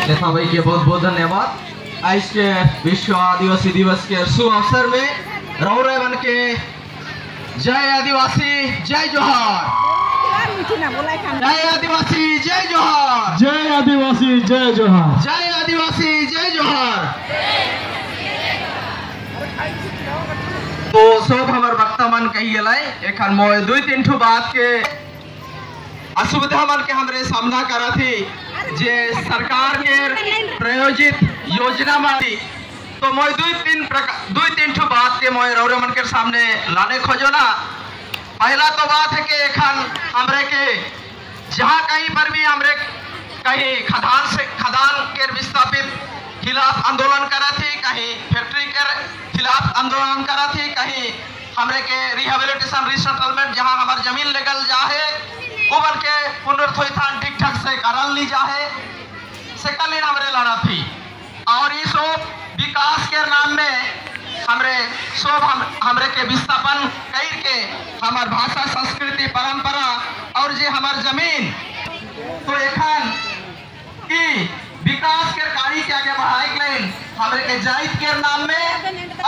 तथा भाई के बहुत बहुत धन्यवाद। आज के विश्व आदिवासी दिवस के शुभ अवसर में रौरे बन के जय आदिवासी जय जोहार, जय आदिवासी जय जोहार, जय आदिवासी जय जोहार, जय आदिवासी जय जोहार। तो सब हमार वक्ता मन कही गए एखन मोय दुई तीन ठो बात के असुविधा मन के हमरे सामना करा थी जे सरकार के प्रायोजित योजना में। तो मोय दुई तीन ठो बात के मोय रौरे मन के सामने लाने खोजो ना। पहला तो बात है कि एखन हमरे के जहाँ कहीं पर भी हमरे कहीं खदान के विस्थापित खिलाफ आंदोलन करा थी, कहीं फैक्ट्री के खिलाफ आंदोलन करा थी, कहीं हमरे के रिहेबिलिटेशन रिसेटलमेंट जहाँ हमार जमीन लेगल जाए उबल के पुनर्स्थान ठीक ठाक से करल ली जाए से कल हमरे लड़ा थी। और ये सब विकास के नाम में हमरे सब हमरे के विस्थापन कर के हमार भाषा संस्कृति परंपरा और जे हमार जमीन तो एखन की विकास के कार्य के आगे बढ़ाए के लिए हमरे के जाति के नाम में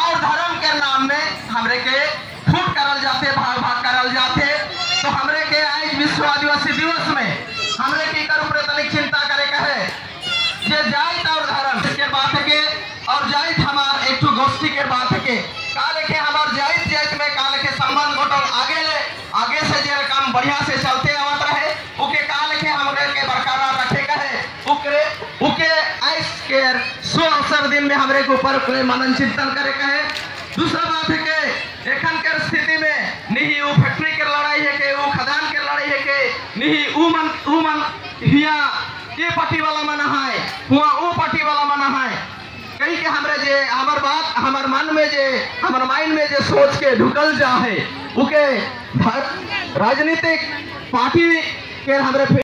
और धर्म के नाम में हमरे के फूट करल जाते, भाग भाग करल जाते। तो हमरे के आज विश्व आदिवासी दिवस में हमरे के कर ऊपर तनिक चिंता करे का है जे जाति और धर्म के बात है के और जाति हमार एक ठो गोष्ठी के बात है के काले के हमार जाति में काले के संबंध गोटल आगे से जे काम बढ़िया से चलते आवत रहे उके काले के हमरे के बरकरार रखे का है उके आज के सो अवसर दिन में हमरे के ऊपर मनन चिंतन करे का है। दूसरा बात है कि एखन के स्थिति में नहीं वो फैक्ट्री के लड़ाई है के वो खदान के लड़ाई है के नहीं ऊ मन हिया ये पार्टी वाला मना है हुआ वो पार्टी वाला मना है कहीं के हमरे जे हमार बात हमार मन में जे हमार माइंड में जे सोच के ढुकल जा है उके राजनीतिक पार्टी के हमरे